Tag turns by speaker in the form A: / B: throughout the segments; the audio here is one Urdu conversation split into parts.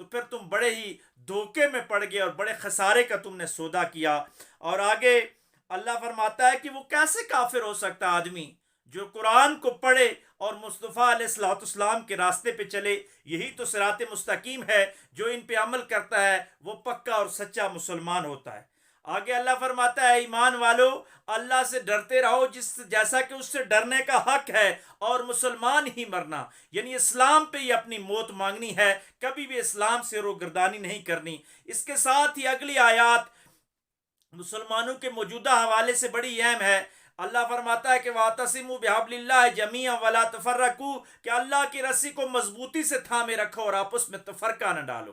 A: تو پھر تم بڑے ہی دھوکے میں پڑ گئے اور بڑے خسارے کا تم نے سودا کیا۔ اور آگے اللہ فرماتا ہے کہ وہ کیسے کافر ہو سکتا آدمی جو قرآن کو پڑھے اور مصطفیٰ علیہ الصلوۃ والسلام کے راستے پہ چلے۔ یہی تو صراط مستقیم ہے، جو ان پہ عمل کرتا ہے وہ پکا اور سچا مسلمان ہوتا ہے۔ آگے اللہ فرماتا ہے ایمان والو اللہ سے ڈرتے رہو جیسا کہ اس سے ڈرنے کا حق ہے، اور مسلمان ہی مرنا، یعنی اسلام پہ ہی اپنی موت مانگنی ہے، کبھی بھی اسلام سے روگردانی نہیں کرنی۔ اس کے ساتھ ہی اگلی آیات مسلمانوں کے موجودہ حوالے سے بڑی اہم ہے۔ اللہ فرماتا ہے کہ وَاعْتَصِمُوا بِحَبْلِ اللَّهِ جَمِيعًا وَلَا تَفَرَّقُوا، کہ اللہ کی رسی کو مضبوطی سے تھامے رکھو اور آپس میں تفرقہ نہ ڈالو۔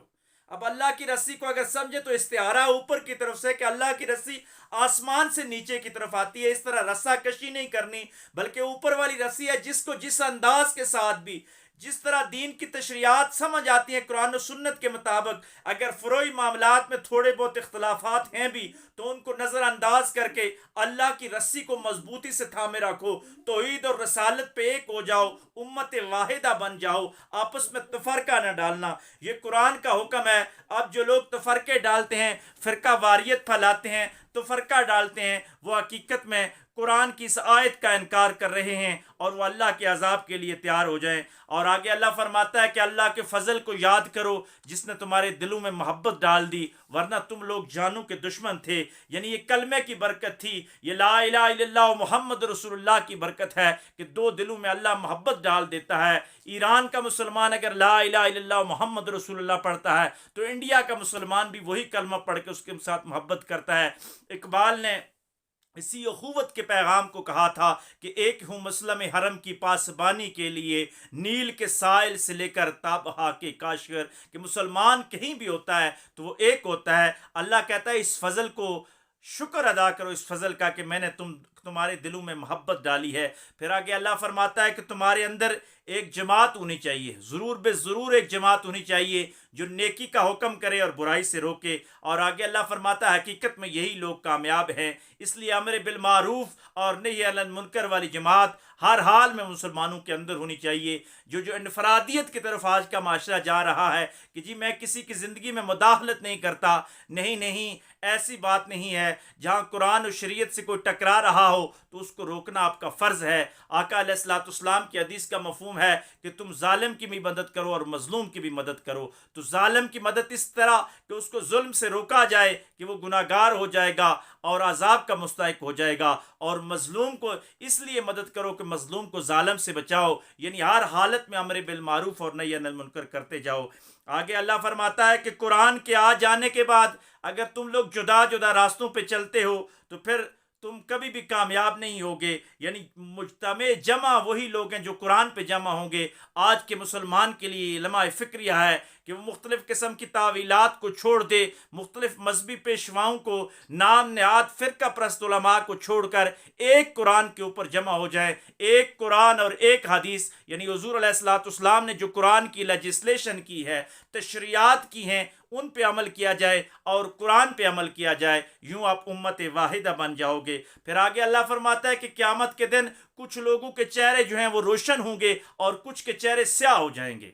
A: اب اللہ کی رسی کو اگر سمجھے تو استعارہ اوپر کی طرف سے کہ اللہ کی رسی آسمان سے نیچے کی طرف آتی ہے، اس طرح رسہ کشی نہیں کرنی، بلکہ اوپر والی رسی ہے جس کو جس انداز کے ساتھ بھی جس طرح دین کی تشریعات سمجھ آتی ہیں قرآن و سنت کے مطابق، اگر فروعی معاملات میں تھوڑے بہت اختلافات ہیں بھی تو ان کو نظر انداز کر کے اللہ کی رسی کو مضبوطی سے تھامے رکھو، توحید اور رسالت پہ ایک ہو جاؤ، امت واحدہ بن جاؤ، آپس میں تفرقہ نہ ڈالنا۔ یہ قرآن کا حکم ہے۔ اب جو لوگ تفرقے ڈالتے ہیں، فرقہ واریت پھیلاتے ہیں، تفرقہ ڈالتے ہیں، وہ حقیقت میں قرآن کی اس آیت کا انکار کر رہے ہیں اور وہ اللہ کے عذاب کے لیے تیار ہو جائیں۔ اور آگے اللہ فرماتا ہے کہ اللہ کے فضل کو یاد کرو جس نے تمہارے دلوں میں محبت ڈال دی، ورنہ تم لوگ جانوں کے دشمن تھے۔ یعنی یہ کلمے کی برکت تھی، یہ لا الہ الا اللہ محمد رسول اللہ کی برکت ہے کہ دو دلوں میں اللہ محبت ڈال دیتا ہے۔ ایران کا مسلمان اگر لا الہ الا اللہ محمد رسول اللہ پڑھتا ہے تو انڈیا کا مسلمان بھی وہی کلمہ پڑھ کے اس کے ساتھ محبت کرتا ہے۔ اقبال نے اسی اخوت کے پیغام کو کہا تھا کہ ایک ہوں مسلم حرم کی پاسبانی کے لیے، نیل کے سائل سے لے کر تابہا کے کاشغر، کہ مسلمان کہیں بھی ہوتا ہے تو وہ ایک ہوتا ہے۔ اللہ کہتا ہے اس فضل کو شکر ادا کرو، اس فضل کا کہ میں نے تمہارے دلوں میں محبت ڈالی ہے۔ پھر آگے اللہ فرماتا ہے کہ تمہارے اندر ایک جماعت ہونی چاہیے، ضرور بے ضرور ایک جماعت ہونی چاہیے جو نیکی کا حکم کرے اور برائی سے روکے۔ اور آگے اللہ فرماتا ہے حقیقت میں یہی لوگ کامیاب ہیں۔ اس لیے امر بالمعروف اور نہی عن المنکر والی جماعت ہر حال میں مسلمانوں کے اندر ہونی چاہیے۔ جو انفرادیت کی طرف آج کا معاشرہ جا رہا ہے کہ جی میں کسی کی زندگی میں مداخلت نہیں کرتا، نہیں، ایسی بات نہیں ہے۔ جہاں قرآن و شریعت سے کوئی ٹکرا رہا ہو تو اس کو روکنا آپ کا فرض ہے۔ آقا علیہ الصلوۃ والسلام کی حدیث کا مفہوم ہے کہ تم ظالم کی بھی مدد کرو اور مظلوم کی بھی مدد کرو۔ تو ظالم کی مدد اس طرح کہ اس کو ظلم سے روکا جائے کہ وہ گناہگار ہو جائے گا اور عذاب کا مستحق ہو جائے گا، اور مظلوم کو اس لیے مدد کرو کہ مظلوم کو ظالم سے بچاؤ، یعنی ہر حالت میں امر بالمعروف اور نہی عن المنکر کرتے جاؤ۔ آگے اللہ فرماتا ہے کہ قرآن کے آ جانے کے بعد اگر تم لوگ جدا جدا راستوں پہ چلتے ہو تو پھر تم کبھی بھی کامیاب نہیں ہوگے۔ یعنی مجتمع جمع وہی لوگ ہیں جو قرآن پہ جمع ہوں گے۔ آج کے مسلمان کے لیے لمحہ فکریہ ہے کہ وہ مختلف قسم کی تعویلات کو چھوڑ دے، مختلف مذہبی پیشواؤں کو، نام نہاد فرقہ پرست علماء کو چھوڑ کر ایک قرآن کے اوپر جمع ہو جائیں، ایک قرآن اور ایک حدیث، یعنی حضور علیہ الصلوۃ والسلام نے جو قرآن کی لیجسلیشن کی ہے، تشریعات کی ہیں، ان پہ عمل کیا جائے اور قرآن پہ عمل کیا جائے، یوں آپ امت واحدہ بن جاؤ گے۔ پھر آگے اللہ فرماتا ہے کہ قیامت کے دن کچھ لوگوں کے چہرے جو ہیں وہ روشن ہوں گے اور کچھ کے چہرے سیاہ ہو جائیں گے۔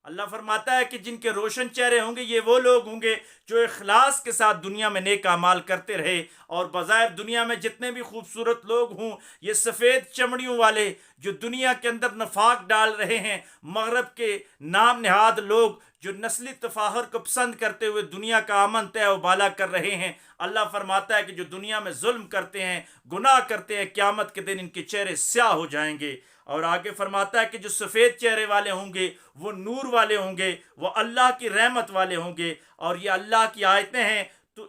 A: اللہ فرماتا ہے کہ جن کے روشن چہرے ہوں گے یہ وہ لوگ ہوں گے جو اخلاص کے ساتھ دنیا میں نیک اعمال کرتے رہے، اور بظاہر دنیا میں جتنے بھی خوبصورت لوگ ہوں، یہ سفید چمڑیوں والے جو دنیا کے اندر نفاق ڈال رہے ہیں، مغرب کے نام نہاد لوگ جو نسلی تفاخر کو پسند کرتے ہوئے دنیا کا امن طے و بالا کر رہے ہیں، اللہ فرماتا ہے کہ جو دنیا میں ظلم کرتے ہیں، گناہ کرتے ہیں، قیامت کے دن ان کے چہرے سیاہ ہو جائیں گے۔ اور آگے فرماتا ہے کہ جو سفید چہرے والے ہوں گے وہ نور والے ہوں گے، وہ اللہ کی رحمت والے ہوں گے۔ اور یہ اللہ کی آیتیں ہیں، تو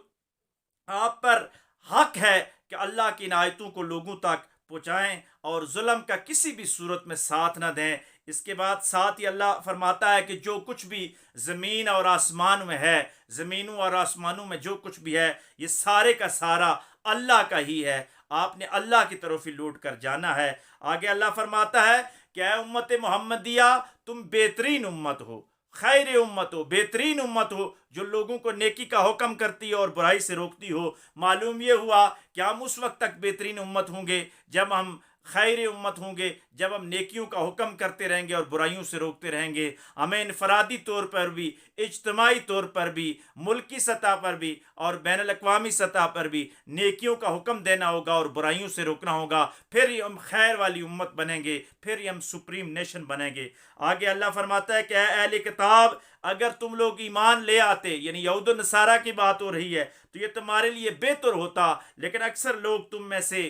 A: آپ پر حق ہے کہ اللہ کی ان آیتوں کو لوگوں تک پہنچائیں اور ظلم کا کسی بھی صورت میں ساتھ نہ دیں۔ اس کے بعد ساتھ ہی اللہ فرماتا ہے کہ جو کچھ بھی زمین اور آسمان میں ہے، زمینوں اور آسمانوں میں جو کچھ بھی ہے، یہ سارے کا سارا اللہ کا ہی ہے، آپ نے اللہ کی طرف ہی لوٹ کر جانا ہے۔ آگے اللہ فرماتا ہے کہ اے امت محمدیہ تم بہترین امت ہو، خیر امت ہو، بہترین امت ہو جو لوگوں کو نیکی کا حکم کرتی ہو اور برائی سے روکتی ہو۔ معلوم یہ ہوا کہ ہم اس وقت تک بہترین امت ہوں گے جب ہم خیر امت ہوں گے جب ہم نیکیوں کا حکم کرتے رہیں گے اور برائیوں سے روکتے رہیں گے. ہمیں انفرادی طور پر بھی، اجتماعی طور پر بھی، ملکی سطح پر بھی اور بین الاقوامی سطح پر بھی نیکیوں کا حکم دینا ہوگا اور برائیوں سے روکنا ہوگا. پھر ہی ہم خیر والی امت بنیں گے، پھر ہی ہم سپریم نیشن بنیں گے. آگے اللہ فرماتا ہے کہ اے اہل کتاب، اگر تم لوگ ایمان لے آتے، یعنی یہود و نصارہ کی بات ہو رہی ہے، تو یہ تمہارے لیے بہتر ہوتا، لیکن اکثر لوگ تم میں سے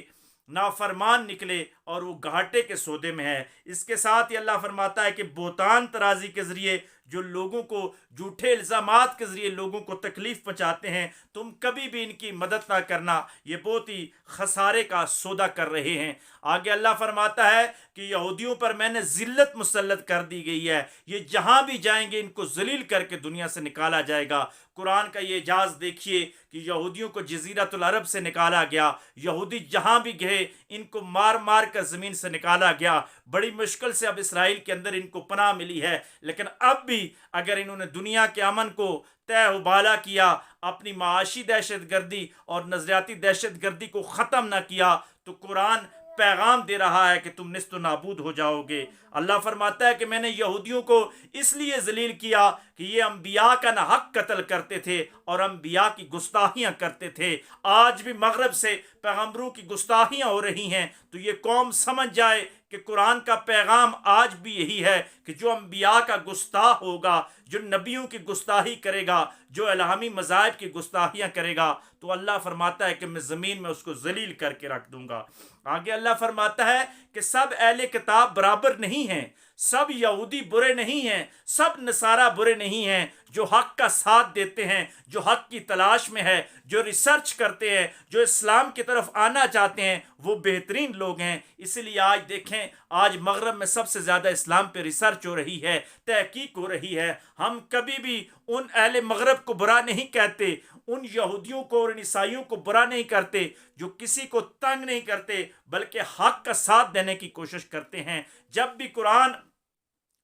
A: نافرمان نکلے اور وہ گھاٹے کے سودے میں ہے. اس کے ساتھ ہی اللہ فرماتا ہے کہ بہتان ترازی کے ذریعے جو لوگوں کو جھوٹے الزامات کے ذریعے لوگوں کو تکلیف پہنچاتے ہیں، تم کبھی بھی ان کی مدد نہ کرنا، یہ بہت ہی خسارے کا سودا کر رہے ہیں. آگے اللہ فرماتا ہے کہ یہودیوں پر میں نے ذلت مسلط کر دی گئی ہے، یہ جہاں بھی جائیں گے ان کو ذلیل کر کے دنیا سے نکالا جائے گا. قرآن کا یہ اعجاز دیکھیے کہ یہودیوں کو جزیرۃ العرب سے نکالا گیا، یہودی جہاں بھی گئے ان کو مار مار کر زمین سے نکالا گیا. بڑی مشکل سے اب اسرائیل کے اندر ان کو پناہ ملی ہے، لیکن اب بھی اگر انہوں نے دنیا کے امن کو طے و بالا کیا، اپنی معاشی دہشت گردی اور نظریاتی دہشت گردی کو ختم نہ کیا، تو قرآن پیغام دے رہا ہے کہ تم نیست و نابود ہو جاؤ گے. اللہ فرماتا ہے کہ میں نے یہودیوں کو اس لیے ذلیل کیا کہ یہ انبیاء کا نہ حق قتل کرتے تھے اور انبیاء کی گستاخیاں کرتے تھے. آج بھی مغرب سے پیغمبروں کی گستاخیاں ہو رہی ہیں، تو یہ قوم سمجھ جائے کہ قرآن کا پیغام آج بھی یہی ہے کہ جو انبیاء کا گستاخ ہوگا، جو نبیوں کی گستاخی کرے گا، جو الہامی مذاہب کی گستاخیاں کرے گا، تو اللہ فرماتا ہے کہ میں زمین میں اس کو ذلیل کر کے رکھ دوں گا. آگے اللہ فرماتا ہے کہ سب اہل کتاب برابر نہیں ہیں، سب یہودی برے نہیں ہیں، سب نصارہ برے نہیں ہیں. جو حق کا ساتھ دیتے ہیں، جو حق کی تلاش میں ہے، جو ریسرچ کرتے ہیں، جو اسلام کی طرف آنا چاہتے ہیں، وہ بہترین لوگ ہیں. اس لیے آج دیکھیں، آج مغرب میں سب سے زیادہ اسلام پہ ریسرچ ہو رہی ہے، تحقیق ہو رہی ہے. ہم کبھی بھی ان اہل مغرب کو برا نہیں کہتے، ان یہودیوں کو اور ان عیسائیوں کو برا نہیں کرتے جو کسی کو تنگ نہیں کرتے بلکہ حق کا ساتھ دینے کی کوشش کرتے ہیں. جب بھی قرآن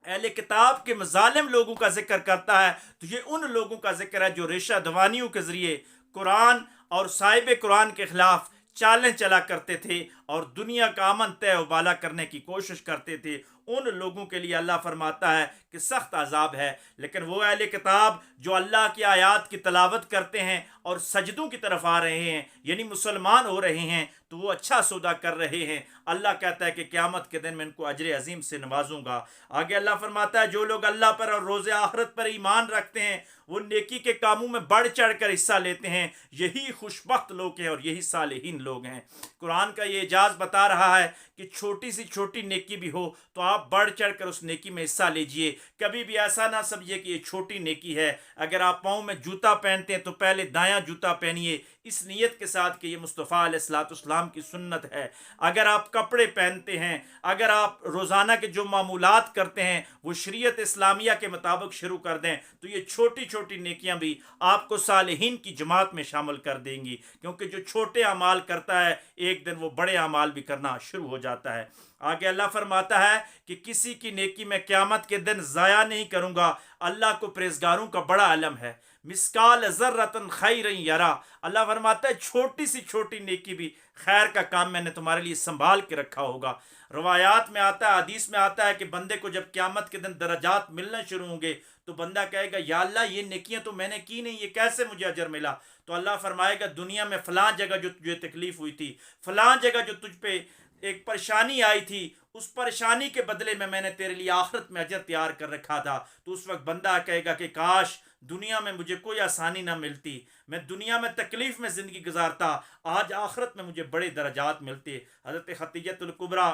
A: اہل کتاب کے مظالم لوگوں کا ذکر کرتا ہے تو یہ ان لوگوں کا ذکر ہے جو ریشہ دوانیوں کے ذریعے قرآن اور صاحب قرآن کے خلاف چالیں چلا کرتے تھے اور دنیا کا امن طے و بالا کرنے کی کوشش کرتے تھے. ان لوگوں کے لیے اللہ فرماتا ہے کہ سخت عذاب ہے. لیکن وہ اہل کتاب جو اللہ کی آیات کی تلاوت کرتے ہیں اور سجدوں کی طرف آ رہے ہیں، یعنی مسلمان ہو رہے ہیں، تو وہ اچھا سودا کر رہے ہیں. اللہ کہتا ہے کہ قیامت کے دن میں ان کو اجر عظیم سے نوازوں گا. آگے اللہ فرماتا ہے جو لوگ اللہ پر اور روز آخرت پر ایمان رکھتے ہیں، وہ نیکی کے کاموں میں بڑھ چڑھ کر حصہ لیتے ہیں، یہی خوشبخت لوگ ہیں اور یہی صالحین لوگ ہیں. قرآن کا یہ اعجاز بتا رہا ہے کہ چھوٹی سی چھوٹی نیکی بھی ہو تو آپ بڑھ چڑھ کر اس نیکی میں حصہ لیجئے. کبھی بھی ایسا نہ سمجھیے کہ یہ چھوٹی نیکی ہے. اگر آپ پاؤں میں جوتا پہنتے ہیں تو پہلے دایاں جوتا پہنیے، اس نیت کے ساتھ کہ یہ مصطفیٰ علیہ الصلوۃ والسلام کی سنت ہے. اگر آپ کپڑے پہنتے ہیں، اگر آپ روزانہ کے جو معمولات کرتے ہیں وہ شریعت اسلامیہ کے مطابق شروع کر دیں، تو یہ چھوٹی چھوٹی نیکیاں بھی آپ کو صالحین کی جماعت میں شامل کر دیں گی. کیونکہ جو چھوٹے اعمال کرتا ہے ایک دن وہ بڑے اعمال بھی کرنا شروع ہو جاتا ہے. آگے اللہ فرماتا ہے کہ کسی کی نیکی میں قیامت کے دن ضائع نہیں کروں گا. اللہ کو پرہیزگاروں کا بڑا علم ہے. مسکال ذرۃ خیر یرا، اللہ فرماتا ہے چھوٹی سی چھوٹی نیکی بھی خیر کا کام میں نے تمہارے لیے سنبھال کے رکھا ہوگا. روایات میں آتا ہے، حدیث میں آتا ہے کہ بندے کو جب قیامت کے دن درجات ملنا شروع ہوں گے تو بندہ کہے گا یا اللہ یہ نیکیاں تو میں نے کی نہیں، یہ کیسے مجھے اجر ملا؟ تو اللہ فرمائے گا دنیا میں فلاں جگہ جو تجھے تکلیف ہوئی تھی، فلاں جگہ جو تجھ پہ ایک پریشانی آئی تھی، اس پریشانی کے بدلے میں نے تیرے لیے آخرت میں اجر تیار کر رکھا تھا. تو اس وقت بندہ کہے گا کہ کاش دنیا میں مجھے کوئی آسانی نہ ملتی، میں دنیا میں تکلیف میں زندگی گزارتا، آج آخرت میں مجھے بڑے درجات ملتے. حضرت خدیجہ الکبریٰ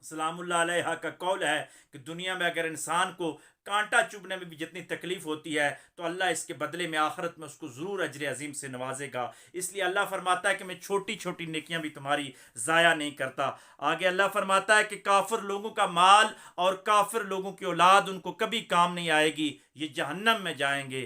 A: سلام اللہ علیہ کا قول ہے کہ دنیا میں اگر انسان کو کانٹا چبھنے میں بھی جتنی تکلیف ہوتی ہے تو اللہ اس کے بدلے میں آخرت میں اس کو ضرور اجر عظیم سے نوازے گا. اس لیے اللہ فرماتا ہے کہ میں چھوٹی چھوٹی نیکیاں بھی تمہاری ضائع نہیں کرتا. آگے اللہ فرماتا ہے کہ کافر لوگوں کا مال اور کافر لوگوں کی اولاد ان کو کبھی کام نہیں آئے گی، یہ جہنم میں جائیں گے.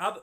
A: اب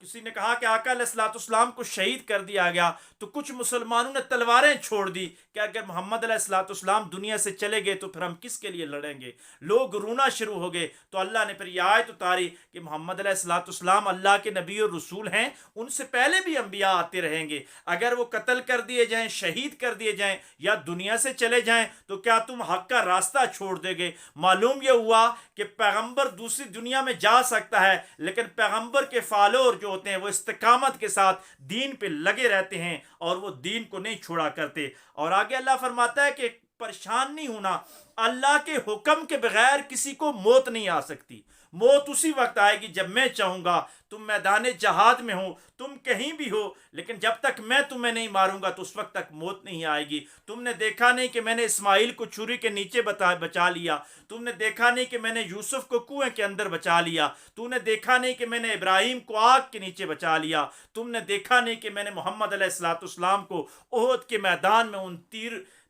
A: کسی نے کہا کہ آقا علیہ الصلوۃ والسلام کو شہید کر دیا گیا، تو کچھ مسلمانوں نے تلواریں چھوڑ دی کہ اگر محمد علیہ الصلوۃ والسلام دنیا سے چلے گئے تو پھر ہم کس کے لیے لڑیں گے، لوگ رونا شروع ہو گئے۔ تو اللہ نے پھر یہ آیت اتاری کہ محمد علیہ الصلوۃ والسلام اللہ کے نبی اور رسول ہیں، ان سے پہلے بھی انبیاء آتے رہیں گے، اگر وہ قتل کر دیے جائیں، شہید کر دیے جائیں یا دنیا سے چلے جائیں تو کیا تم حق کا راستہ چھوڑ دے گے؟ معلوم یہ ہوا کہ پیغمبر دوسری دنیا میں جا سکتا ہے، لیکن پیغمبر کے فالور جو ہوتے ہیں وہ استقامت کے ساتھ دین پہ لگے رہتے ہیں اور وہ دین کو نہیں چھوڑا کرتے۔ اور آگے اللہ فرماتا ہے کہ پریشان نہیں ہونا، اللہ کے حکم کے بغیر کسی کو موت نہیں آ سکتی۔ موت اسی وقت آئے گی جب میں چاہوں گا۔ تم میدان جہاد میں ہو، تم کہیں بھی ہو، لیکن جب تک میں تمہیں نہیں ماروں گا تو اس وقت تک موت نہیں آئے گی۔ تم نے دیکھا نہیں کہ میں نے اسماعیل کو چھری کے نیچے بچا لیا، تم نے دیکھا نہیں کہ میں نے یوسف کو کنویں کے اندر بچا لیا، تم نے دیکھا نہیں کہ میں نے ابراہیم کو آگ کے نیچے بچا لیا، تم نے دیکھا نہیں کہ میں نے محمد علیہ الصلوۃ والسلام کو احد کے میدان میں ان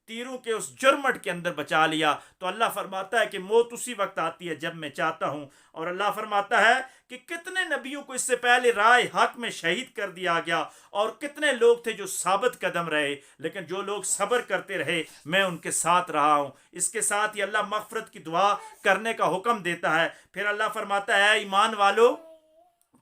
A: تیروں کے اس جرمٹ کے اندر بچا لیا۔ تو اللہ فرماتا ہے کہ موت اسی وقت آتی ہے جب میں چاہتا ہوں۔ اور اللہ فرماتا ہے کہ کتنے نبیوں کو اس سے پہلے رائے حق میں شہید کر دیا گیا، اور کتنے لوگ تھے جو ثابت قدم رہے، لیکن جو لوگ صبر کرتے رہے میں ان کے ساتھ رہا ہوں۔ اس کے ساتھ ہی اللہ مغفرت کی دعا کرنے کا حکم دیتا ہے۔ پھر اللہ فرماتا ہے ایمان والو،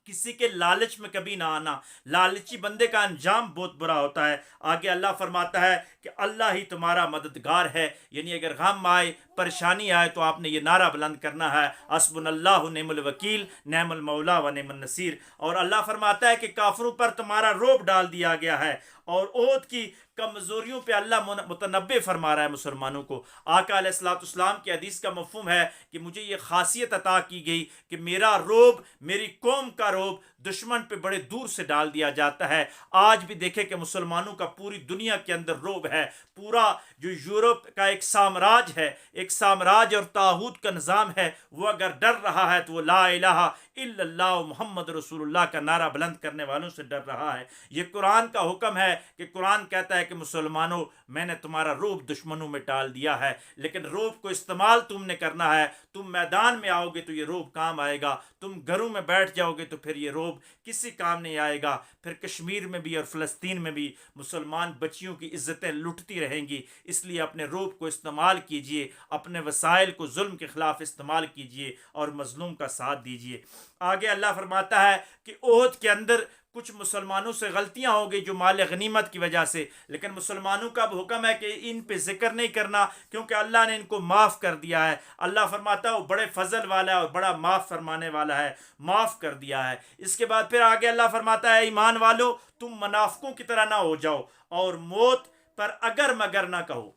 A: کسی کے لالچ میں کبھی نہ آنا، لالچی بندے کا انجام بہت برا ہوتا ہے۔ آگے اللہ فرماتا ہے کہ اللہ ہی تمہارا مددگار ہے، یعنی اگر غم آئے، پریشانی آئے تو آپ نے یہ نعرہ بلند کرنا ہے، حسبنا اللہ نعم الوکیل نعم المولا و نعم النصیر۔ اور اللہ فرماتا ہے کہ کافروں پر تمہارا روب ڈال دیا گیا ہے، اور احد کی کمزوریوں پہ اللہ متنبع فرما رہا ہے مسلمانوں کو۔ آقا علیہ الصلوۃ والسلام کی حدیث کا مفہوم ہے کہ مجھے یہ خاصیت عطا کی گئی کہ میرا روب، میری قوم کا روب دشمن پہ بڑے دور سے ڈال دیا جاتا ہے۔ آج بھی دیکھیں کہ مسلمانوں کا پوری دنیا کے اندر روب ہے۔ پورا جو یورپ کا ایک سامراج ہے، ایک سامراج اور طاغوت کا نظام ہے، وہ اگر ڈر رہا ہے تو وہ لا الہ الا اللہ محمد رسول اللہ کا نعرہ بلند کرنے والوں سے ڈر رہا ہے۔ یہ قرآن کا حکم ہے کہ قرآن کہتا ہے کہ مسلمانوں، میں نے تمہارا روب دشمنوں میں ڈال دیا ہے، لیکن روب کو استعمال تم نے کرنا ہے۔ تم میدان میں آؤ گے تو یہ روب کام آئے گا، تم گھروں میں بیٹھ جاؤ گے تو پھر یہ روب کسی کام نہیں آئے گا۔ پھر کشمیر میں بھی اور فلسطین میں بھی مسلمان بچیوں کی عزتیں لٹتی رہیں گی۔ اس لیے اپنے روب کو استعمال کیجئے، اپنے وسائل کو ظلم کے خلاف استعمال کیجئے اور مظلوم کا ساتھ دیجئے۔ آگے اللہ فرماتا ہے کہ احد کے اندر کچھ مسلمانوں سے غلطیاں ہو گئی جو مال غنیمت کی وجہ سے، لیکن مسلمانوں کا اب حکم ہے کہ ان پہ ذکر نہیں کرنا، کیونکہ اللہ نے ان کو معاف کر دیا ہے۔ اللہ فرماتا ہے وہ بڑے فضل والا ہے اور بڑا معاف فرمانے والا ہے، معاف کر دیا ہے۔ اس کے بعد پھر آگے اللہ فرماتا ہے ایمان والو، تم منافقوں کی طرح نہ ہو جاؤ اور موت پر اگر مگر نہ کہو۔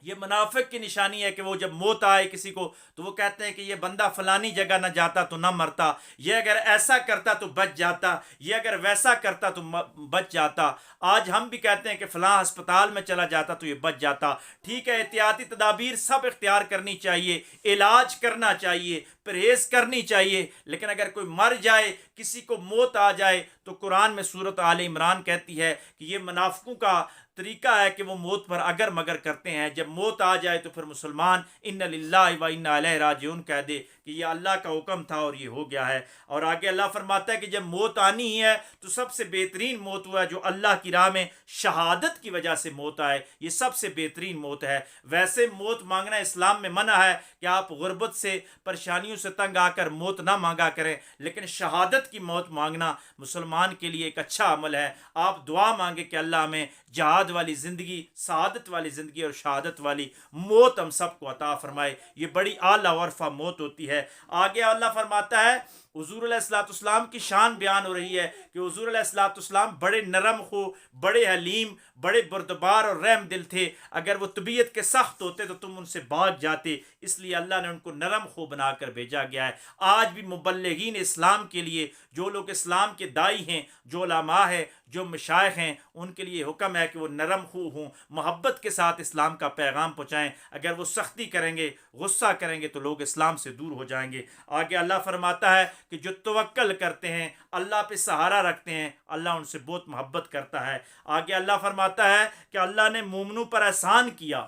A: یہ منافق کی نشانی ہے کہ وہ جب موت آئے کسی کو تو وہ کہتے ہیں کہ یہ بندہ فلانی جگہ نہ جاتا تو نہ مرتا، یہ اگر ایسا کرتا تو بچ جاتا، یہ اگر ویسا کرتا تو بچ جاتا۔ آج ہم بھی کہتے ہیں کہ فلاں ہسپتال میں چلا جاتا تو یہ بچ جاتا۔ ٹھیک ہے، احتیاطی تدابیر سب اختیار کرنی چاہیے، علاج کرنا چاہیے، پرہیز کرنی چاہیے، لیکن اگر کوئی مر جائے، کسی کو موت آ جائے، تو قرآن میں سورۃ آل عمران کہتی ہے کہ یہ منافقوں کا طریقہ ہے کہ وہ موت پر اگر مگر کرتے ہیں۔ جب موت آ جائے تو پھر مسلمان ان للہ و انا الیہ راجعون کہہ دے کہ یہ اللہ کا حکم تھا اور یہ ہو گیا ہے۔ اور آگے اللہ فرماتا ہے کہ جب موت آنی ہی ہے تو سب سے بہترین موت ہوا جو اللہ کی راہ میں شہادت کی وجہ سے موت آئے، یہ سب سے بہترین موت ہے۔ ویسے موت مانگنا اسلام میں منع ہے کہ آپ غربت سے، پریشانیوں سے تنگ آ کر موت نہ مانگا کریں، لیکن شہادت کی موت مانگنا مسلمان کے لیے ایک اچھا عمل ہے۔ آپ دعا مانگے کہ اللہ ہمیں جہاد والی زندگی، سعادت والی زندگی اور شہادت والی موت ہم سب کو عطا فرمائے۔ یہ بڑی اعلیٰ ورفع موت ہوتی ہے۔ آگے اللہ فرماتا ہے، حضور علیہ الصلوۃ والسلام کی شان بیان ہو رہی ہے کہ حضور علیہ الصلوۃ والسلام بڑے نرم خو، بڑے حلیم، بڑے بردبار اور رحم دل تھے۔ اگر وہ طبیعت کے سخت ہوتے تو تم ان سے بھاگ جاتے، اس لیے اللہ نے ان کو نرم خو بنا کر بھیجا گیا ہے۔ آج بھی مبلغین اسلام کے لیے، جو لوگ اسلام کے دائی ہیں، جو علماء ہیں، جو مشائخ ہیں، ان کے لیے حکم ہے کہ وہ نرم خو ہوں، محبت کے ساتھ اسلام کا پیغام پہنچائیں۔ اگر وہ سختی کریں گے، غصہ کریں گے تو لوگ اسلام سے دور ہو جائیں گے۔ آگے اللہ فرماتا ہے کہ جو توکل کرتے ہیں، اللہ پہ سہارا رکھتے ہیں، اللہ ان سے بہت محبت کرتا ہے۔ آگے اللہ فرماتا ہے کہ اللہ نے مومنوں پر احسان کیا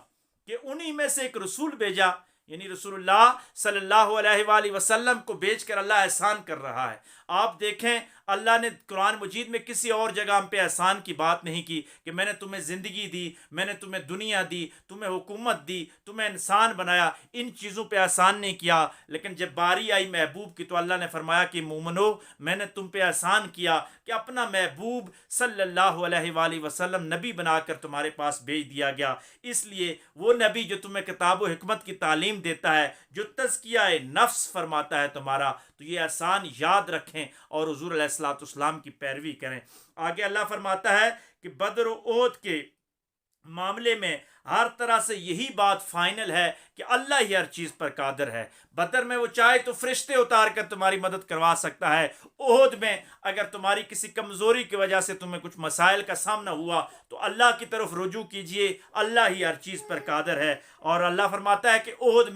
A: کہ انہی میں سے ایک رسول بھیجا، یعنی رسول اللہ صلی اللہ علیہ وآلہ وسلم کو بھیج کر اللہ احسان کر رہا ہے۔ آپ دیکھیں اللہ نے قرآن مجید میں کسی اور جگہ ہم پہ احسان کی بات نہیں کی کہ میں نے تمہیں زندگی دی، میں نے تمہیں دنیا دی، تمہیں حکومت دی، تمہیں انسان بنایا، ان چیزوں پہ احسان نہیں کیا۔ لیکن جب باری آئی محبوب کی تو اللہ نے فرمایا کہ مومنو میں نے تم پہ احسان کیا کہ اپنا محبوب صلی اللہ علیہ وآلہ وسلم نبی بنا کر تمہارے پاس بھیج دیا گیا۔ اس لیے وہ نبی جو تمہیں کتاب و حکمت کی تعلیم دیتا ہے، جو تزکیہ نفس فرماتا ہے تمہارا، تو یہ احسان یاد رکھیں اور حضور علیہ الصلوۃ والسلام کی پیروی کریں۔ آگے اللہ فرماتا ہے کہ بدر و احد کے معاملے میں ہر طرح سے یہی بات فائنل ہے کہ اللہ ہی ہر چیز پر قادر ہے۔ بدر میں وہ چاہے تو فرشتے اتار کر تمہاری مدد کروا سکتا ہے، احد میں اگر تمہاری کسی کمزوری کی وجہ سے تمہیں کچھ مسائل کا سامنا ہوا تو اللہ کی طرف رجوع کیجئے، اللہ ہی ہر چیز پر قادر ہے۔ اور اللہ فرماتا ہے کہ احد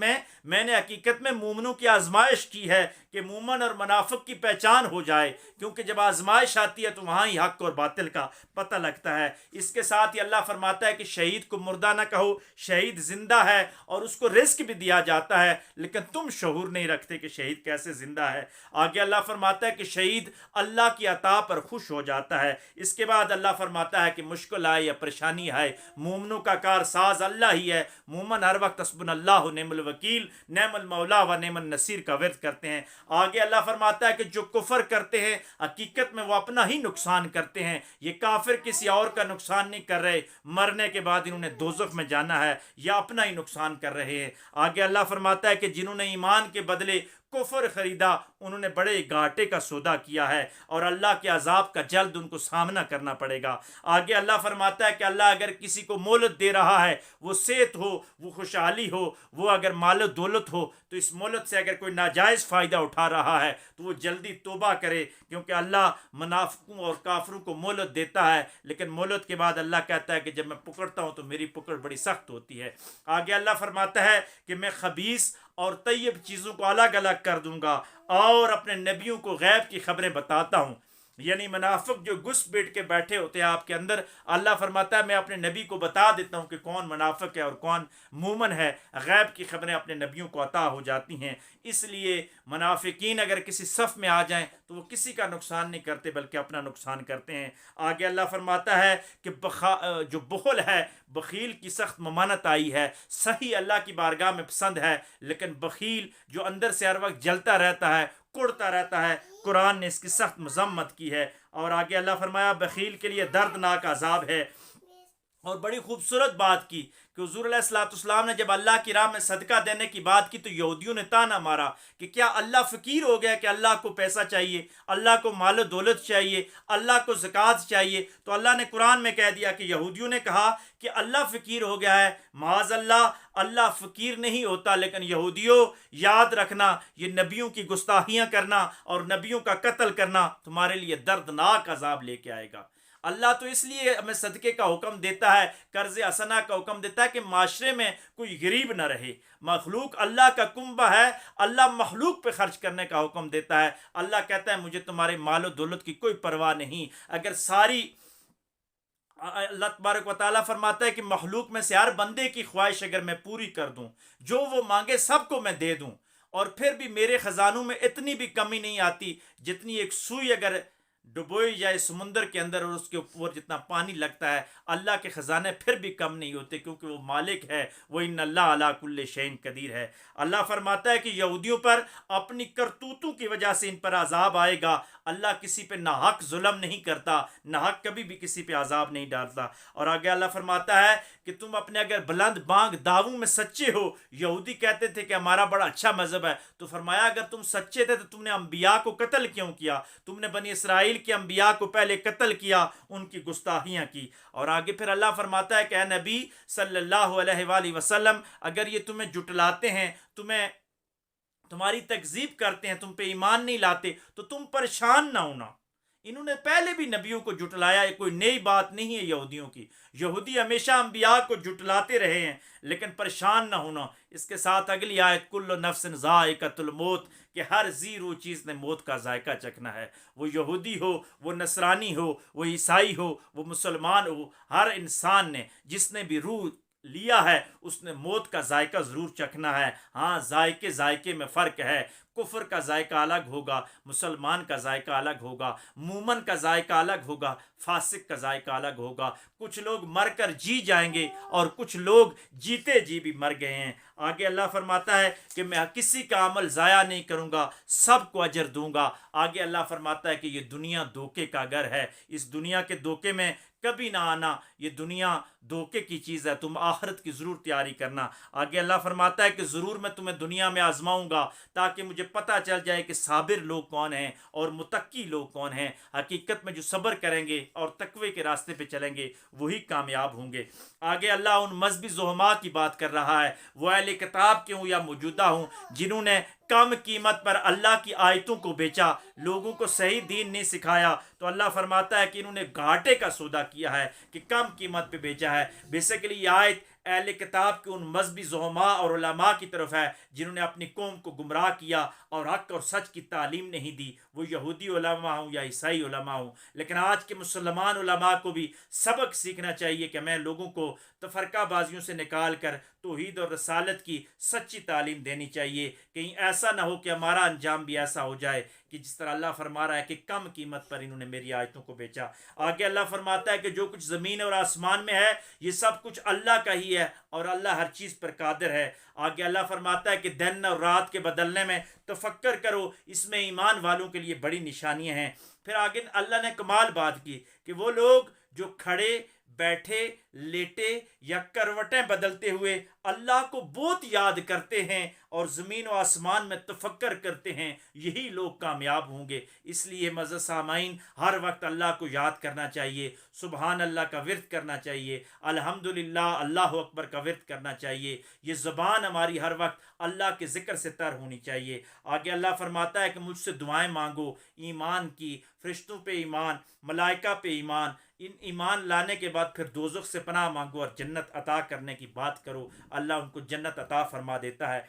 A: میں نے حقیقت میں مومنوں کی آزمائش کی ہے کہ مومن اور منافق کی پہچان ہو جائے، کیونکہ جب آزمائش آتی ہے تو وہاں ہی حق اور باطل کا پتہ لگتا ہے۔ اس کے ساتھ ہی اللہ فرماتا ہے کہ شہید کو مردہ نہ کہو، شہید زندہ ہے اور اس کو رزق بھی دیا جاتا ہے، لیکن تم شعور نہیں رکھتے کہ شہید کیسے زندہ ہے۔ آگے اللہ فرماتا ہے کہ شہید اللہ کی عطا پر خوش ہو جاتا ہے۔ اس کے بعد اللہ فرماتا ہے کہ مشکل آئے یا پریشانی آئے، مومنوں کا کار ساز اللہ ہی ہے۔ مومن ہر وقت حسبنا اللہ نعم الوکیل، نعم المولا و نعم النصیر کا ورد کرتے ہیں۔ آگے اللہ فرماتا ہے کہ جو کفر کرتے ہیں حقیقت میں وہ اپنا ہی نقصان کرتے ہیں، یہ کافر کسی اور کا نقصان نہیں کر رہے، مرنے کے بعد انہوں نے دوزخ میں جانا ہے یا اپنا ہی نقصان کر رہے ہیں۔ آگے اللہ فرماتا ہے کہ جنہوں نے ایمان کے بدلے کفر خریدا انہوں نے بڑے گھاٹے کا سودا کیا ہے اور اللہ کے عذاب کا جلد ان کو سامنا کرنا پڑے گا۔ آگے اللہ فرماتا ہے کہ اللہ اگر کسی کو مہلت دے رہا ہے، وہ صحت ہو، وہ خوشحالی ہو، وہ اگر مال و دولت ہو، تو اس مہلت سے اگر کوئی ناجائز فائدہ اٹھا رہا ہے تو وہ جلدی توبہ کرے، کیونکہ اللہ منافقوں اور کافروں کو مہلت دیتا ہے، لیکن مہلت کے بعد اللہ کہتا ہے کہ جب میں پکڑتا ہوں تو میری پکڑ بڑی سخت ہوتی ہے۔ آگے اللہ فرماتا ہے کہ میں خبیث اور طیب چیزوں کو الگ الگ کر دوں گا اور اپنے نبیوں کو غیب کی خبریں بتاتا ہوں۔ یعنی منافق جو گھس بیٹھ کے بیٹھے ہوتے ہیں آپ کے اندر، اللہ فرماتا ہے میں اپنے نبی کو بتا دیتا ہوں کہ کون منافق ہے اور کون مومن ہے۔ غیب کی خبریں اپنے نبیوں کو عطا ہو جاتی ہیں۔ اس لیے منافقین اگر کسی صف میں آ جائیں تو وہ کسی کا نقصان نہیں کرتے بلکہ اپنا نقصان کرتے ہیں۔ آگے اللہ فرماتا ہے کہ جو بخل ہے، بخیل کی سخت ممانت آئی ہے، صحیح اللہ کی بارگاہ میں پسند ہے، لیکن بخیل جو اندر سے ہر وقت جلتا رہتا ہے، کڑتا رہتا ہے، قرآن نے اس کی سخت مذمت کی ہے۔ اور آگے اللہ فرمایا بخیل کے لیے دردناک عذاب ہے۔ اور بڑی خوبصورت بات کی کہ حضور علیہ الصلوۃ والسلام نے جب اللہ کی راہ میں صدقہ دینے کی بات کی تو یہودیوں نے تانا مارا کہ کیا اللہ فقیر ہو گیا کہ اللہ کو پیسہ چاہیے، اللہ کو مال و دولت چاہیے، اللہ کو زکوٰۃ چاہیے؟ تو اللہ نے قرآن میں کہہ دیا کہ یہودیوں نے کہا کہ اللہ فقیر ہو گیا ہے۔ معاذ اللہ، اللہ فقیر نہیں ہوتا، لیکن یہودیوں یاد رکھنا یہ نبیوں کی گستاخیاں کرنا اور نبیوں کا قتل کرنا تمہارے لیے دردناک عذاب لے کے آئے گا۔ اللہ تو اس لیے ہمیں صدقے کا حکم دیتا ہے، قرض حسنہ کا حکم دیتا ہے کہ معاشرے میں کوئی غریب نہ رہے۔ مخلوق اللہ کا کنبہ ہے، اللہ مخلوق پہ خرچ کرنے کا حکم دیتا ہے۔ اللہ کہتا ہے مجھے تمہارے مال و دولت کی کوئی پرواہ نہیں۔ اگر ساری اللہ تبارک و تعالیٰ فرماتا ہے کہ مخلوق میں سے ہر بندے کی خواہش اگر میں پوری کر دوں، جو وہ مانگے سب کو میں دے دوں، اور پھر بھی میرے خزانوں میں اتنی بھی کمی نہیں آتی جتنی ایک سوئی اگر ڈبوئی جائے سمندر کے اندر اور اس کے اوپر جتنا پانی لگتا ہے، اللہ کے خزانے پھر بھی کم نہیں ہوتے، کیونکہ وہ مالک ہے، وہ ان اللہ علی کل شیء قدیر ہے۔ اللہ فرماتا ہے کہ یہودیوں پر اپنی کرتوتوں کی وجہ سے ان پر عذاب آئے گا۔ اللہ کسی پہ ناحق ظلم نہیں کرتا، ناحق کبھی بھی کسی پہ عذاب نہیں ڈالتا۔ اور آگے اللہ فرماتا ہے کہ تم اپنے اگر بلند بانگ دعووں میں سچے ہو، یہودی کہتے تھے کہ ہمارا بڑا اچھا مذہب ہے، تو فرمایا اگر تم سچے تھے تو تم نے انبیاء کو قتل کیوں کیا؟ تم نے بنی اسرائیل کے انبیاء کو پہلے قتل کیا، ان کی گستاخیاں کی۔ اور آگے پھر اللہ فرماتا ہے کہ اے نبی صلی اللہ علیہ وآلہ وسلم، اگر یہ تمہیں جھٹلاتے ہیں، تمہاری تکذیب کرتے ہیں، تم پہ ایمان نہیں لاتے، تو تم پریشان نہ ہونا۔ انہوں نے پہلے بھی نبیوں کو جھٹلایا، یہ کوئی نئی بات نہیں ہے یہودیوں کی۔ یہودی ہمیشہ انبیاء کو جھٹلاتے رہے ہیں، لیکن پریشان نہ ہونا۔ اس کے ساتھ اگلی آیت کل نفس ذائقۃ الموت، کہ ہر زی روح چیز نے موت کا ذائقہ چکھنا ہے، وہ یہودی ہو، وہ نصرانی ہو، وہ عیسائی ہو، وہ مسلمان ہو، ہر انسان نے جس نے بھی روح لیا ہے اس نے موت کا ذائقہ ضرور چکھنا ہے۔ ہاں، ذائقے میں فرق ہے، کفر کا ذائقہ الگ ہوگا، مسلمان کا ذائقہ الگ ہوگا، مومن کا ذائقہ الگ ہوگا، فاسق کا ذائقہ الگ ہوگا۔ کچھ لوگ مر کر جی جائیں گے اور کچھ لوگ جیتے جی بھی مر گئے ہیں۔ آگے اللہ فرماتا ہے کہ میں کسی کا عمل ضائع نہیں کروں گا، سب کو اجر دوں گا۔ آگے اللہ فرماتا ہے کہ یہ دنیا دھوکے کا گھر ہے، اس دنیا کے دھوکے میں کبھی نہ آنا، یہ دنیا دھوکے کی چیز ہے، تم آخرت کی ضرور تیاری کرنا۔ آگے اللہ فرماتا ہے کہ ضرور میں تمہیں دنیا میں آزماؤں گا تاکہ مجھے پتہ چل جائے کہ صابر لوگ کون ہیں اور متقی لوگ کون ہیں۔ حقیقت میں جو صبر کریں گے اور تقوی کے راستے پہ چلیں گے وہی کامیاب ہوں گے۔ آگے اللہ ان مذہبی زعماء کی بات کر رہا ہے، وہ اہل کتاب کے ہوں یا موجودہ ہوں، جنہوں نے کم قیمت پر اللہ کی آیتوں کو بیچا، لوگوں کو صحیح دین نہیں سکھایا، تو اللہ فرماتا ہے کہ انہوں نے گھاٹے کا سودا کیا ہے کہ کم قیمت پہ بیچا ہے۔ بیسیکلی یہ آیت اہل کتاب کے ان مذہبی زعماء اور علماء کی طرف ہے جنہوں نے اپنی قوم کو گمراہ کیا اور حق اور سچ کی تعلیم نہیں دی، وہ یہودی علماء ہوں یا عیسائی علماء ہوں۔ لیکن آج کے مسلمان علماء کو بھی سبق سیکھنا چاہیے کہ میں لوگوں کو تفرقہ بازیوں سے نکال کر توحید اور رسالت کی سچی تعلیم دینی چاہیے۔ کہیں ایسا نہ ہو کہ ہمارا انجام بھی ایسا ہو جائے کہ جس طرح اللہ فرما رہا ہے کہ کم قیمت پر انہوں نے میری آیتوں کو بیچا۔ آگے اللہ فرماتا ہے کہ جو کچھ زمین اور آسمان میں ہے یہ سب کچھ اللہ کا ہی ہے اور اللہ ہر چیز پر قادر ہے۔ آگے اللہ فرماتا ہے کہ دن اور رات کے بدلنے میں تفکر کرو، اس میں ایمان والوں کے لیے بڑی نشانیاں ہیں۔ پھر آگے اللہ نے کمال بات کی کہ وہ لوگ جو کھڑے، بیٹھے، لیٹے یا کروٹیں بدلتے ہوئے اللہ کو بہت یاد کرتے ہیں اور زمین و آسمان میں تفکر کرتے ہیں، یہی لوگ کامیاب ہوں گے۔ اس لیے معزز سامعین، ہر وقت اللہ کو یاد کرنا چاہیے، سبحان اللہ کا ورد کرنا چاہیے، الحمدللہ اللہ اکبر کا ورد کرنا چاہیے۔ یہ زبان ہماری ہر وقت اللہ کے ذکر سے تر ہونی چاہیے۔ آگے اللہ فرماتا ہے کہ مجھ سے دعائیں مانگو، ایمان کی، فرشتوں پہ ایمان، ملائکہ پہ ایمان، ان ایمان لانے کے بعد پھر دوزخ سے پناہ مانگو اور جنت عطا کرنے کی بات کرو، اللہ ان کو جنت عطا فرما دیتا ہے۔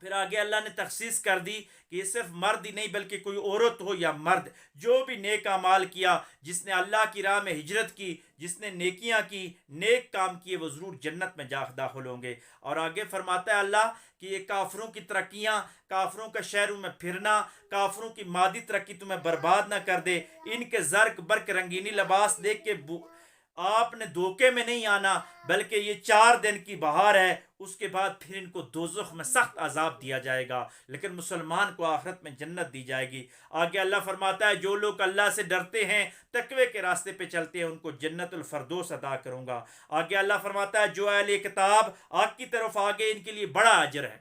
A: پھر آگے اللہ نے تخصیص کر دی کہ یہ صرف مرد ہی نہیں بلکہ کوئی عورت ہو یا مرد، جو بھی نیک اعمال کیا، جس نے اللہ کی راہ میں ہجرت کی، جس نے نیکیاں کی، نیک کام کیے، وہ ضرور جنت میں داخل ہوں گے۔ اور آگے فرماتا ہے اللہ کہ یہ کافروں کی ترقیاں، کافروں کا شہروں میں پھرنا، کافروں کی مادی ترقی تمہیں برباد نہ کر دے، ان کے زرق برق رنگینی لباس دیکھ کے آپ نے دھوکے میں نہیں آنا، بلکہ یہ 4 دن کی بہار ہے، اس کے بعد پھر ان کو دوزخ میں سخت عذاب دیا جائے گا، لیکن مسلمان کو آخرت میں جنت دی جائے گی۔ آگے اللہ فرماتا ہے جو لوگ اللہ سے ڈرتے ہیں، تقوی کے راستے پہ چلتے ہیں، ان کو جنت الفردوس عطا کروں گا۔ آگے اللہ فرماتا ہے جو اہل کتاب آگ کی طرف آگے ان کے لیے بڑا اجر ہے۔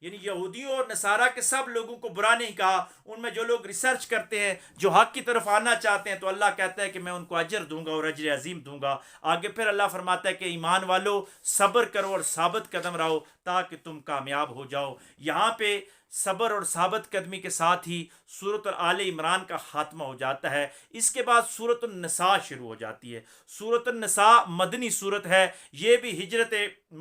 A: یعنی یہودیوں اور نصارہ کے سب لوگوں کو برا نہیں کہا، ان میں جو لوگ ریسرچ کرتے ہیں، جو حق کی طرف آنا چاہتے ہیں، تو اللہ کہتا ہے کہ میں ان کو اجر دوں گا اور اجر عظیم دوں گا۔ آگے پھر اللہ فرماتا ہے کہ ایمان والو صبر کرو اور ثابت قدم رہو تاکہ تم کامیاب ہو جاؤ۔ یہاں پہ صبر اور ثابت قدمی کے ساتھ ہی سورۃ آل عمران کا خاتمہ ہو جاتا ہے۔ اس کے بعد سورۃ النساء شروع ہو جاتی ہے۔ سورۃ النساء مدنی سورت ہے، یہ بھی ہجرت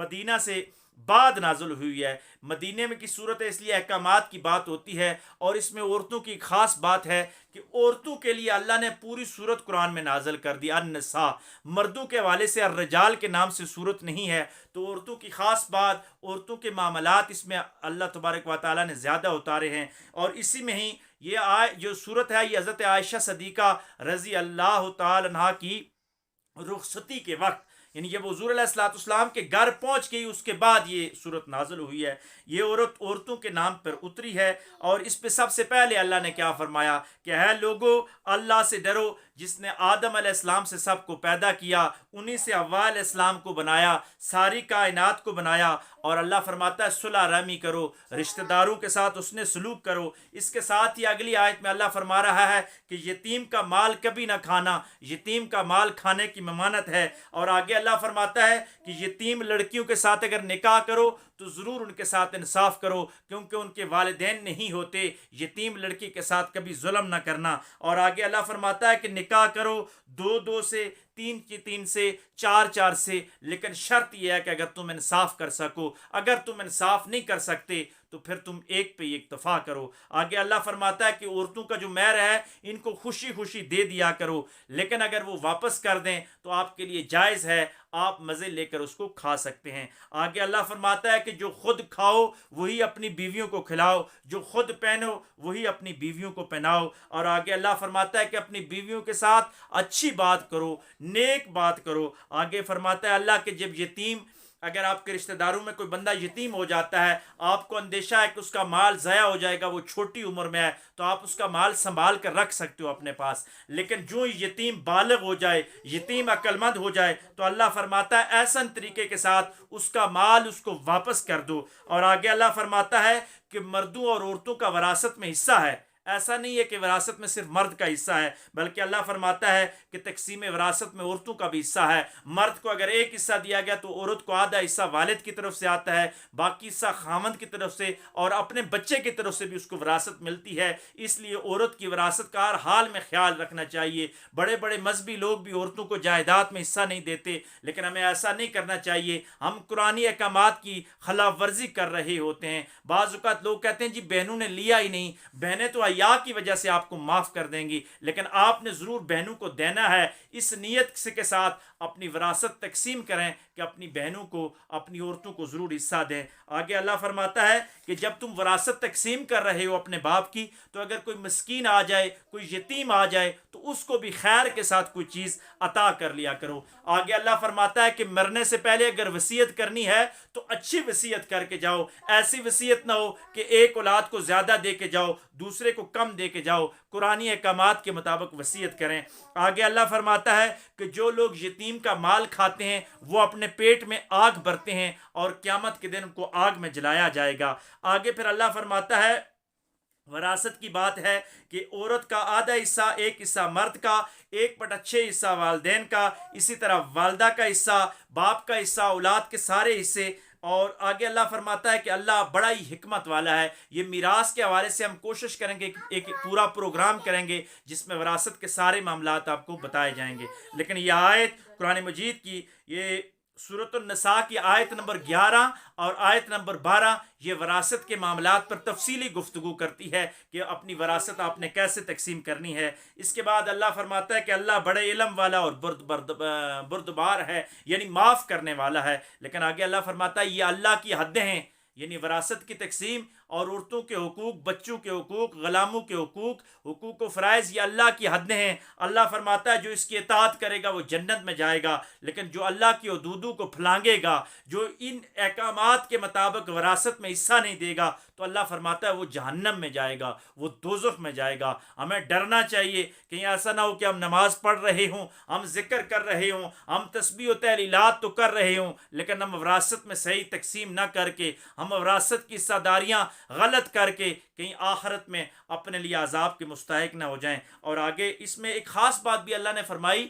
A: مدینہ سے بعد نازل ہوئی ہے۔ مدینے میں کی صورت ہے اس لیے احکامات کی بات ہوتی ہے، اور اس میں عورتوں کی خاص بات ہے کہ عورتوں کے لیے اللہ نے پوری صورت قرآن میں نازل کر دی۔ النساء، مردوں کے حوالے سے الرجال کے نام سے صورت نہیں ہے، تو عورتوں کی خاص بات، عورتوں کے معاملات اس میں اللہ تبارک و تعالیٰ نے زیادہ اتارے ہیں۔ اور اسی میں ہی یہ جو صورت ہے یہ حضرت عائشہ صدیقہ رضی اللہ تعالی عنہا کی رخصتی کے وقت، یعنی جب حضور علیہ الصلوۃ والسلام کے گھر پہنچ گئی اس کے بعد یہ صورت نازل ہوئی ہے۔ یہ عورتوں کے نام پر اتری ہے، اور اس پہ سب سے پہلے اللہ نے کیا فرمایا کہ اے لوگو اللہ سے ڈرو جس نے آدم علیہ السلام سے سب کو پیدا کیا، انہی سے حوا علیہ السلام کو بنایا، ساری کائنات کو بنایا، اور اللہ فرماتا ہے صلح رحمی کرو، رشتہ داروں کے ساتھ اس نے سلوک کرو۔ اس کے ساتھ ہی اگلی آیت میں اللہ فرما رہا ہے کہ یتیم کا مال کبھی نہ کھانا، یتیم کا مال کھانے کی ممانعت ہے۔ اور آگے اللہ فرماتا ہے کہ یتیم لڑکیوں کے ساتھ اگر نکاح کرو تو ضرور ان کے ساتھ انصاف کرو، کیونکہ ان کے والدین نہیں ہوتے، یتیم لڑکی کے ساتھ کبھی ظلم نہ کرنا۔ اور آگے اللہ فرماتا ہے کہ نکاح کرو 2 سے، 3 سے، 4 سے، لیکن شرط یہ ہے کہ اگر تم انصاف کر سکو، اگر تم انصاف نہیں کر سکتے تو پھر تم ایک پہ اکتفا کرو۔ آگے اللہ فرماتا ہے کہ عورتوں کا جو مہر ہے ان کو خوشی خوشی دے دیا کرو، لیکن اگر وہ واپس کر دیں تو آپ کے لیے جائز ہے، آپ مزے لے کر اس کو کھا سکتے ہیں۔ آگے اللہ فرماتا ہے کہ جو خود کھاؤ وہی اپنی بیویوں کو کھلاؤ، جو خود پہنو وہی اپنی بیویوں کو پہناؤ۔ اور آگے اللہ فرماتا ہے کہ اپنی بیویوں کے ساتھ اچھی بات کرو، نیک بات کرو۔ آگے فرماتا ہے اللہ کہ جب یتیم، اگر آپ کے رشتہ داروں میں کوئی بندہ یتیم ہو جاتا ہے، آپ کو اندیشہ ہے کہ اس کا مال ضائع ہو جائے گا، وہ چھوٹی عمر میں ہے، تو آپ اس کا مال سنبھال کر رکھ سکتے ہو اپنے پاس، لیکن جو یتیم بالغ ہو جائے، یتیم عقل مند ہو جائے، تو اللہ فرماتا ہے احسن طریقے کے ساتھ اس کا مال اس کو واپس کر دو۔ اور آگے اللہ فرماتا ہے کہ مردوں اور عورتوں کا وراثت میں حصہ ہے۔ ایسا نہیں ہے کہ وراثت میں صرف مرد کا حصہ ہے، بلکہ اللہ فرماتا ہے کہ تقسیم وراثت میں عورتوں کا بھی حصہ ہے۔ مرد کو اگر ایک حصہ دیا گیا تو عورت کو آدھا حصہ والد کی طرف سے آتا ہے، باقی حصہ خامند کی طرف سے اور اپنے بچے کی طرف سے بھی اس کو وراثت ملتی ہے۔ اس لیے عورت کی وراثت کا ہر حال میں خیال رکھنا چاہیے۔ بڑے بڑے مذہبی لوگ بھی عورتوں کو جائیداد میں حصہ نہیں دیتے، لیکن ہمیں ایسا نہیں کرنا چاہیے۔ ہم قرآنی احکامات کی خلاف ورزی کر رہے ہوتے ہیں۔ بعض اوقات لوگ کہتے ہیں جی بہنوں نے لیا ہی نہیں، بہنیں تو حیا کی وجہ سے آپ کو معاف کر دیں گی، لیکن آپ نے ضرور بہنوں کو دینا ہے۔ اس نیت سے کے ساتھ اپنی وراثت تقسیم کریں کہ اپنی بہنوں کو، اپنی عورتوں کو ضرور حصہ دیں۔ آگے اللہ فرماتا ہے کہ جب تم وراثت تقسیم کر رہے ہو اپنے باپ کی، تو اگر کوئی مسکین آ جائے، کوئی یتیم آ جائے، تو اس کو بھی خیر کے ساتھ کوئی چیز عطا کر لیا کرو۔ آگے اللہ فرماتا ہے کہ مرنے سے پہلے اگر وصیت کرنی ہے تو اچھی وصیت کر کے جاؤ، ایسی وصیت نہ ہو کہ ایک اولاد کو زیادہ دے کے جاؤ، دوسرے کو کم دے کے جاؤ۔ قرآنی احکامات کے مطابق وصیت کریں۔ آگے اللہ فرماتا ہے کہ جو لوگ یتیم کا مال کھاتے ہیں وہ اپنے پیٹ میں آگ بھرتے ہیں اور قیامت کے دن ان کو آگ میں جلایا جائے گا۔ آگے پھر اللہ فرماتا ہے وراثت کی بات ہے کہ عورت کا آدھا حصہ، ایک حصہ مرد کا، 1/6 حصہ والدین کا، اسی طرح والدہ کا حصہ، باپ کا حصہ، اولاد کے سارے حصے۔ اور آگے اللہ فرماتا ہے کہ اللہ بڑا ہی حکمت والا ہے۔ یہ میراث کے حوالے سے ہم کوشش کریں گے، ایک پورا پروگرام کریں گے جس میں وراثت کے سارے معاملات آپ کو بتائے جائیں گے۔ لیکن یہ آیت قرآن مجید کی، یہ سورۃ النساء کی آیت نمبر 11 اور آیت نمبر 12 یہ وراثت کے معاملات پر تفصیلی گفتگو کرتی ہے کہ اپنی وراثت آپ نے کیسے تقسیم کرنی ہے۔ اس کے بعد اللہ فرماتا ہے کہ اللہ بڑے علم والا اور بردبار ہے، یعنی معاف کرنے والا ہے۔ لیکن آگے اللہ فرماتا ہے یہ اللہ کی حدیں ہیں، یعنی وراثت کی تقسیم اور عورتوں کے حقوق، بچوں کے حقوق، غلاموں کے حقوق، حقوق و فرائض، یہ اللہ کی حدیں ہیں۔ اللہ فرماتا ہے جو اس کی اطاعت کرے گا وہ جنت میں جائے گا، لیکن جو اللہ کی حدودوں کو پھلانگے گا، جو ان احکامات کے مطابق وراثت میں حصہ نہیں دے گا، تو اللہ فرماتا ہے وہ جہنم میں جائے گا، وہ دوزخ میں جائے گا۔ ہمیں ڈرنا چاہیے کہیں ایسا نہ ہو کہ ہم نماز پڑھ رہے ہوں، ہم ذکر کر رہے ہوں، ہم تسبیح و تحلیلات تو کر رہے ہوں، لیکن ہم وراثت میں صحیح تقسیم نہ کر کے، ہم وراثت کی حصہ داریاں غلط کر کے کہیں آخرت میں اپنے لیے عذاب کے مستحق نہ ہو جائیں۔ اور آگے اس میں ایک خاص بات بھی اللہ نے فرمائی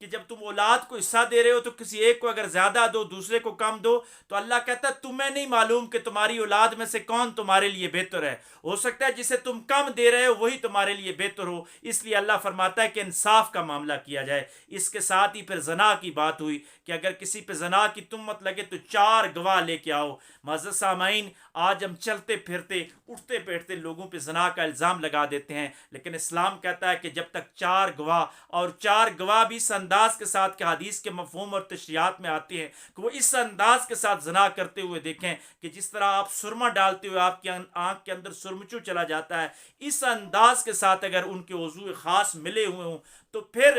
A: کہ جب تم اولاد کو حصہ دے رہے ہو تو کسی ایک کو اگر زیادہ دو، دوسرے کو کم دو، تو اللہ کہتا ہے تمہیں نہیں معلوم کہ تمہاری اولاد میں سے کون تمہارے لیے بہتر ہے، ہو سکتا ہے جسے تم کم دے رہے ہو وہی تمہارے لیے بہتر ہو۔ اس لیے اللہ فرماتا ہے کہ انصاف کا معاملہ کیا جائے۔ اس کے ساتھ ہی پھر زنا کی بات ہوئی کہ اگر کسی پہ زنا کی تہمت لگے تو 4 گواہ لے کے آؤ۔ معزز سامعین، آج ہم چلتے پھرتے، اٹھتے بیٹھتے لوگوں پہ زنا کا الزام لگا دیتے ہیں، لیکن اسلام کہتا ہے کہ جب تک 4 گواہ، اور 4 گواہ بھی اس انداز کے ساتھ کہ حدیث کے مفہوم اور تشریحات میں آتی ہیں کہ وہ اس انداز کے ساتھ زنا کرتے ہوئے دیکھیں کہ جس طرح آپ سرما ڈالتے ہوئے آپ کی آنکھ کے اندر سرمچو چلا جاتا ہے، اس انداز کے ساتھ اگر ان کے وضو خاص ملے ہوئے ہوں تو پھر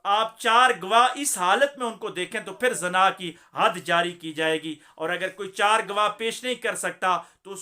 A: آپ 4 گواہ اس حالت میں ان کو دیکھیں تو پھر زنا کی حد جاری کی جائے گی۔ اور اگر کوئی 4 گواہ پیش نہیں کر سکتا تو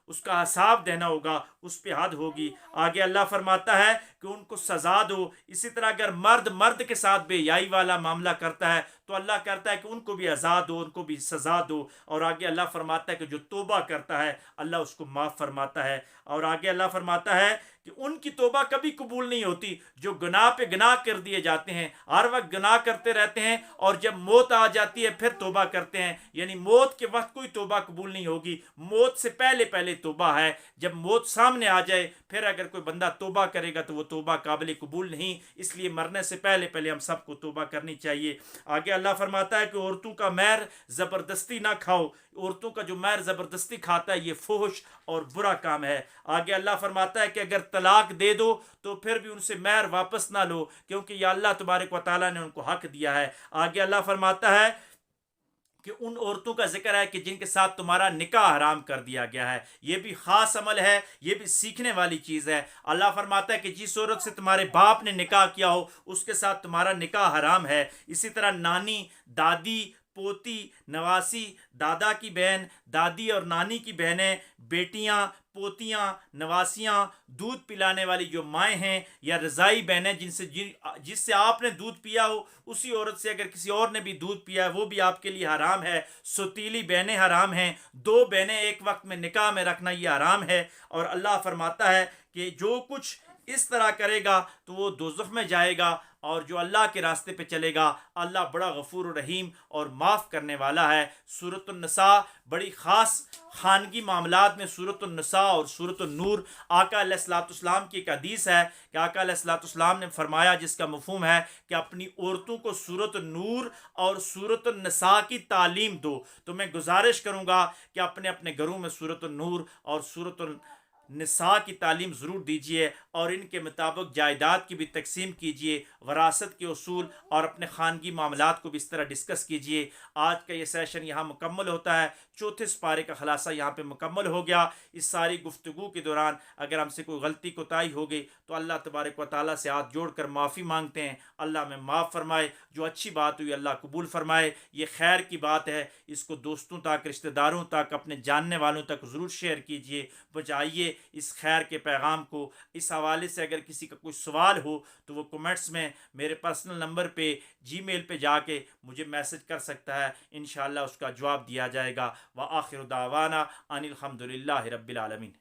A: اس کا حساب دینا ہوگا، اس پہ حد ہوگی۔ آگے اللہ فرماتا ہے کہ ان کو سزا دو۔ اسی طرح اگر مرد کے ساتھ بے حیائی والا معاملہ کرتا ہے تو اللہ کرتا ہے کہ ان کو بھی عذاب دو، ان کو بھی سزا دو۔ اور آگے اللہ فرماتا ہے کہ جو توبہ کرتا ہے اللہ اس کو معاف فرماتا ہے۔ اور آگے اللہ فرماتا ہے کہ ان کی توبہ کبھی قبول نہیں ہوتی جو گناہ پہ گناہ کر دیے جاتے ہیں، ہر وقت گناہ کرتے رہتے ہیں، اور جب موت آ جاتی ہے پھر توبہ کرتے ہیں، یعنی موت کے وقت کوئی توبہ قبول نہیں ہوگی، موت سے پہلے توبہ ہے۔ جب موت سامنے آ جائے پھر اگر کوئی بندہ توبہ کرے گا تو وہ توبہ قابل قبول نہیں، اس لیے مرنے سے پہلے ہم سب کو توبہ کرنی چاہیے۔ آگے اللہ فرماتا ہے کہ عورتوں کا مہر زبردستی نہ کھاؤ، عورتوں کا جو مہر زبردستی کھاتا ہے یہ فحش اور برا کام ہے۔ آگے اللہ فرماتا ہے کہ اگر طلاق دے دو تو پھر بھی ان سے مہر واپس نہ لو، کیونکہ یہ اللہ تبارک و تعالیٰ نے ان کو حق دیا ہے۔ آگے اللہ فرماتا ہے کہ ان عورتوں کا ذکر ہے کہ جن کے ساتھ تمہارا نکاح حرام کر دیا گیا ہے. یہ بھی خاص عمل ہے, یہ بھی سیکھنے والی چیز ہے. اللہ فرماتا ہے کہ جس عورت سے تمہارے باپ نے نکاح کیا ہو اس کے ساتھ تمہارا نکاح حرام ہے. اسی طرح نانی, دادی, پوتی, نواسی, دادا کی بہن, دادی اور نانی کی بہنیں, بیٹیاں, پوتیاں, نواسیاں, دودھ پلانے والی جو مائیں ہیں یا رضائی بہنیں جس سے آپ نے دودھ پیا ہو, اسی عورت سے اگر کسی اور نے بھی دودھ پیا ہے وہ بھی آپ کے لیے حرام ہے. ستیلی بہنیں حرام ہیں. دو بہنیں ایک وقت میں نکاح میں رکھنا یہ حرام ہے. اور اللہ فرماتا ہے کہ جو کچھ اس طرح کرے گا تو وہ دوزخ میں جائے گا, اور جو اللہ کے راستے پہ چلے گا اللہ بڑا غفور و رحیم اور معاف کرنے والا ہے. سورۃ النساء بڑی خاص خانگی معاملات میں سورۃ النساء اور سورۃ النور. آقا علیہ الصلوۃ والسلام کی ایک حدیث ہے کہ آقا علیہ الصلوۃ والسلام نے فرمایا, جس کا مفہوم ہے کہ اپنی عورتوں کو سورۃ النور اور سورۃ النساء کی تعلیم دو. تو میں گزارش کروں گا کہ اپنے اپنے گھروں میں سورۃ النور اور سورۃ نساء کی تعلیم ضرور دیجیے, اور ان کے مطابق جائیداد کی بھی تقسیم کیجیے, وراثت کے اصول اور اپنے خانگی معاملات کو بھی اس طرح ڈسکس کیجیے. آج کا یہ سیشن یہاں مکمل ہوتا ہے. چوتھے سپارے کا خلاصہ یہاں پہ مکمل ہو گیا. اس ساری گفتگو کے دوران اگر ہم سے کوئی غلطی کوتاہی ہو گئی تو اللہ تبارک و تعالیٰ سے ہاتھ جوڑ کر معافی مانگتے ہیں. اللہ میں معاف فرمائے. جو اچھی بات ہوئی اللہ قبول فرمائے. یہ خیر کی بات ہے, اس کو دوستوں تک, رشتہ داروں تک, اپنے جاننے والوں تک ضرور شیئر کیجیے. بجائیے اس خیر کے پیغام کو. اس حوالے سے اگر کسی کا کوئی سوال ہو تو وہ کمنٹس میں میرے پرسنل نمبر پہ, جی میل پہ جا کے مجھے میسج کر سکتا ہے. انشاءاللہ اس کا جواب دیا جائے گا. وآخر دعوانا ان الحمد للہ رب العالمین.